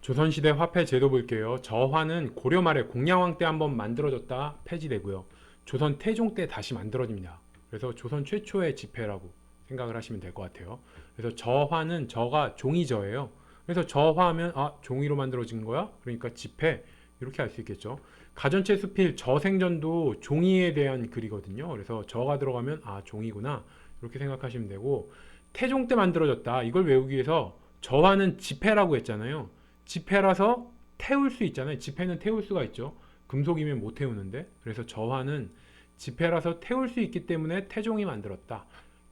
조선시대 화폐 제도 볼게요. 저화는 고려 말에 공양왕 때 한번 만들어졌다 폐지되고요. 조선 태종 때 다시 만들어집니다. 그래서 조선 최초의 지폐라고 생각을 하시면 될 것 같아요. 그래서 저화는 저가 종이저예요. 그래서 저화하면 종이로 만들어진 거야? 그러니까 지폐 이렇게 알 수 있겠죠. 가전체 수필 저생전도 종이에 대한 글이거든요. 그래서 저가 들어가면 종이구나 이렇게 생각하시면 되고, 태종 때 만들어졌다 이걸 외우기 위해서 저화는 지폐라고 했잖아요. 지폐라서 태울 수 있잖아요. 지폐는 태울 수가 있죠. 금속이면 못 태우는데. 그래서 저화는 지폐라서 태울 수 있기 때문에 태종이 만들었다.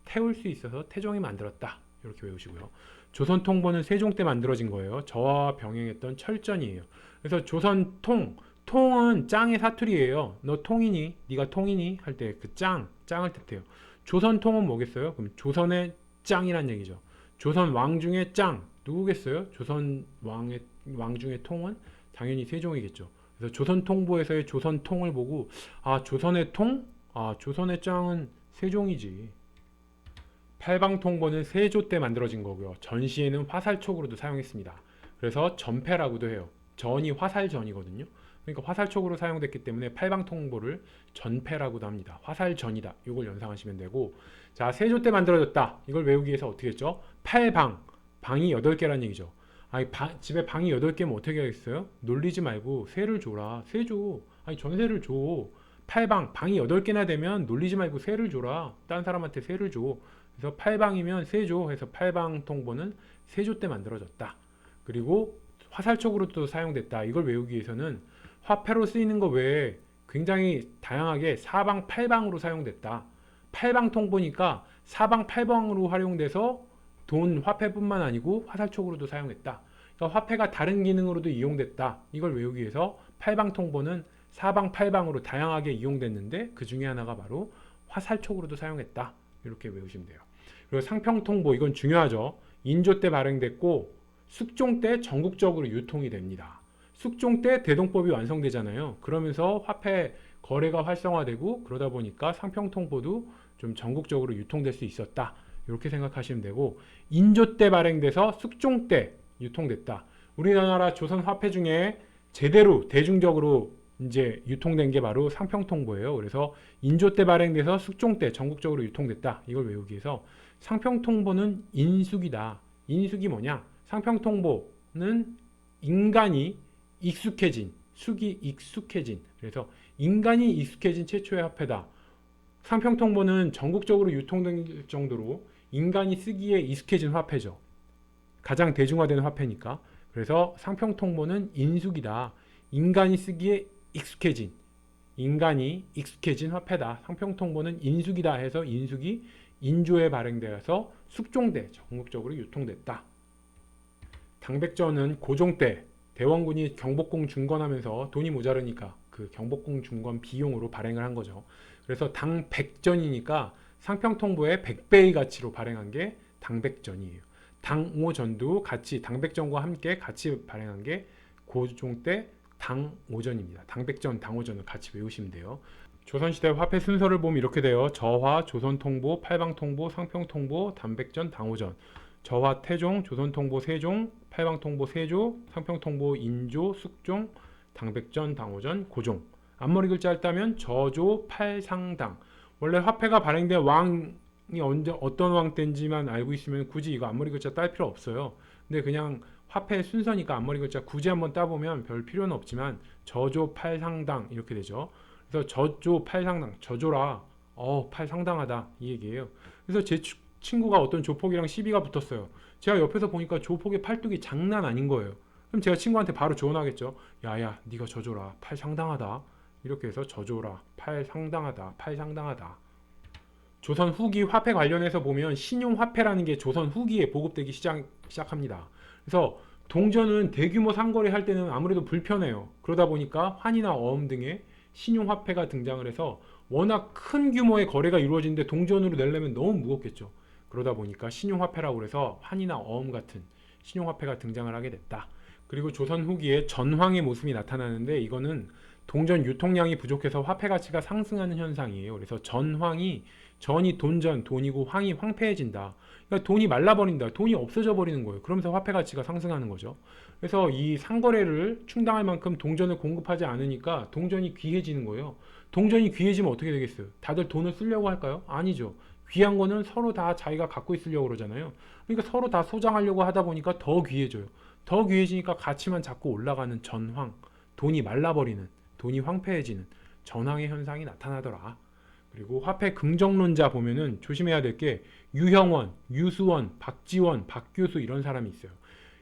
태울 수 있어서 태종이 만들었다. 이렇게 외우시고요. 조선 통보는 세종 때 만들어진 거예요. 저화와 병행했던 철전이에요. 그래서 조선 통은 짱의 사투리예요. 너 통이니? 네가 통이니? 할 때 그 짱을 뜻해요. 조선 통은 뭐겠어요? 그럼 조선의 짱이란 얘기죠. 조선 왕 중에 짱 누구겠어요? 조선 왕 중에 통은 당연히 세종이겠죠. 그래서 조선 통보에서의 조선 통을 보고 조선의 통? 조선의 짱은 세종이지. 팔방 통보는 세조 때 만들어진 거고요. 전시에는 화살촉으로도 사용했습니다. 그래서 전패라고도 해요. 전이 화살전이거든요. 그러니까 화살촉으로 사용됐기 때문에 팔방 통보를 전패라고도 합니다. 화살전이다. 이걸 연상하시면 되고, 자, 세조 때 만들어졌다. 이걸 외우기 위해서 어떻게 했죠? 팔방. 방이 8개란 얘기죠. 집에 방이 8개면 어떻게 하겠어요? 놀리지 말고 세를 줘라. 세 줘. 전세를 줘. 방이 8개나 되면 놀리지 말고 세를 줘라. 딴 사람한테 세를 줘. 그래서 팔방이면 세조 해서 팔방 통보는 세조 때 만들어졌다. 그리고 화살촉으로도 사용됐다. 이걸 외우기 위해서는 화폐로 쓰이는 거 외에 굉장히 다양하게 사방 팔방으로 사용됐다. 팔방 통보니까 사방 팔방으로 활용돼서 돈 화폐뿐만 아니고 화살촉으로도 사용했다. 그러니까 화폐가 다른 기능으로도 이용됐다. 이걸 외우기 위해서 팔방 통보는 사방 팔방으로 다양하게 이용됐는데 그 중에 하나가 바로 화살촉으로도 사용했다. 이렇게 외우시면 돼요. 그리고 상평통보, 이건 중요하죠. 인조 때 발행됐고 숙종 때 전국적으로 유통이 됩니다. 숙종 때 대동법이 완성되잖아요. 그러면서 화폐 거래가 활성화되고 그러다 보니까 상평통보도 좀 전국적으로 유통될 수 있었다. 이렇게 생각하시면 되고, 인조 때 발행돼서 숙종 때 유통됐다. 우리나라 조선 화폐 중에 제대로 대중적으로 이제 유통된 게 바로 상평통보예요. 그래서 인조 때 발행돼서 숙종 때 전국적으로 유통됐다. 이걸 외우기 위해서 상평통보는 인숙이다. 인숙이 뭐냐? 상평통보는 인간이 익숙해진, 숙이 익숙해진. 그래서 인간이 익숙해진 최초의 화폐다. 상평통보는 전국적으로 유통될 정도로 인간이 쓰기에 익숙해진 화폐죠. 가장 대중화되는 화폐니까. 그래서 상평통보는 인숙이다. 인간이 쓰기에 익숙해진, 인간이 익숙해진 화폐다. 상평통보는 인숙이다 해서 인숙이 인조에 발행되어서 숙종때 전국적으로 유통됐다. 당백전은 고종 때 대원군이 경복궁 중건하면서 돈이 모자르니까 그 경복궁 중건 비용으로 발행을 한 거죠. 그래서 당백전이니까 상평통보의 100배의 가치로 발행한 게 당백전이에요. 당오전도 같이 당백전과 함께 같이 발행한 게 고종 때 당오전입니다. 당백전, 당오전을 같이 외우시면 돼요. 조선시대 화폐 순서를 보면 이렇게 돼요. 저화, 조선통보, 팔방통보, 상평통보, 당백전, 당오전. 저화 태종, 조선통보 세종, 팔방통보 세조, 상평통보 인조, 숙종, 당백전, 당오전, 고종. 앞머리 글자를 따면 저조, 팔상당. 원래 화폐가 발행된 왕이 어떤 왕 때인지만 알고 있으면 굳이 이거 앞머리 글자 딸 필요 없어요. 근데 그냥 화폐 순서니까 앞머리 글자 굳이 한번 따보면 별 필요는 없지만 저조, 팔상당 이렇게 되죠. 그래서 저조, 팔상당, 저조라 팔상당하다 이 얘기예요. 그래서 제 친구가 어떤 조폭이랑 시비가 붙었어요. 제가 옆에서 보니까 조폭의 팔뚝이 장난 아닌 거예요. 그럼 제가 친구한테 바로 조언하겠죠. 야야, 네가 저조라, 팔상당하다. 이렇게 해서 저조라, 팔상당하다, 팔상당하다. 조선 후기 화폐 관련해서 보면 신용화폐라는 게 조선 후기에 보급되기 시작합니다. 그래서 동전은 대규모 상거래 할 때는 아무래도 불편해요. 그러다 보니까 환이나 어음 등의 신용화폐가 등장을 해서 워낙 큰 규모의 거래가 이루어지는데 동전으로 내려면 너무 무겁겠죠. 그러다 보니까 신용화폐라고 해서 환이나 어음 같은 신용화폐가 등장을 하게 됐다. 그리고 조선 후기에 전황의 모습이 나타나는데 이거는 동전 유통량이 부족해서 화폐 가치가 상승하는 현상이에요. 그래서 전이 돈전, 돈이고 황이 황폐해진다. 그러니까 돈이 말라버린다. 돈이 없어져 버리는 거예요. 그러면서 화폐 가치가 상승하는 거죠. 그래서 이 상거래를 충당할 만큼 동전을 공급하지 않으니까 동전이 귀해지는 거예요. 동전이 귀해지면 어떻게 되겠어요? 다들 돈을 쓰려고 할까요? 아니죠. 귀한 거는 서로 다 자기가 갖고 있으려고 그러잖아요. 그러니까 서로 다 소장하려고 하다 보니까 더 귀해져요. 더 귀해지니까 가치만 자꾸 올라가는 전황, 돈이 말라버리는, 돈이 황폐해지는 전황의 현상이 나타나더라. 그리고 화폐 긍정론자 보면은 조심해야 될 게 유형원, 유수원, 박지원, 박교수 이런 사람이 있어요.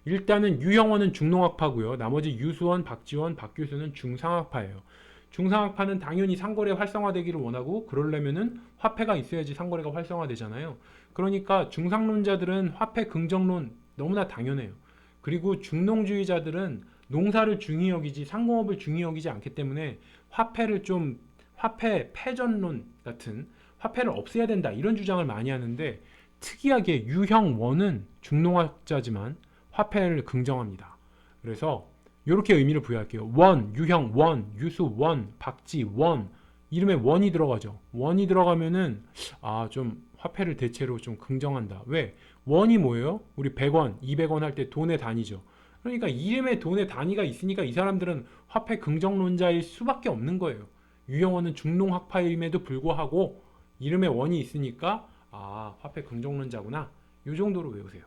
일단은 유형원은 중농학파고요. 나머지 유수원, 박지원, 박교수는 중상학파예요. 중상학파는 당연히 상거래 활성화되기를 원하고 그러려면은 화폐가 있어야지 상거래가 활성화되잖아요. 그러니까 중상론자들은 화폐 긍정론 너무나 당연해요. 그리고 중농주의자들은 농사를 중히 여기지 상공업을 중히 여기지 않기 때문에 화폐를 좀 화폐 패전론 같은 화폐를 없애야 된다 이런 주장을 많이 하는데 특이하게 유형원은 중농학자지만 화폐를 긍정합니다. 그래서 이렇게 의미를 부여할게요. 원, 유형, 원, 유수, 원, 박지, 원 이름에 원이 들어가죠. 원이 들어가면은 좀 화폐를 대체로 좀 긍정한다. 왜? 원이 뭐예요? 우리 100원, 200원 할 때 돈의 단위죠. 그러니까 이름에 돈의 단위가 있으니까 이 사람들은 화폐 긍정론자일 수밖에 없는 거예요. 유형원은 중농학파임에도 불구하고 이름에 원이 있으니까 화폐 긍정론자구나. 이 정도로 외우세요.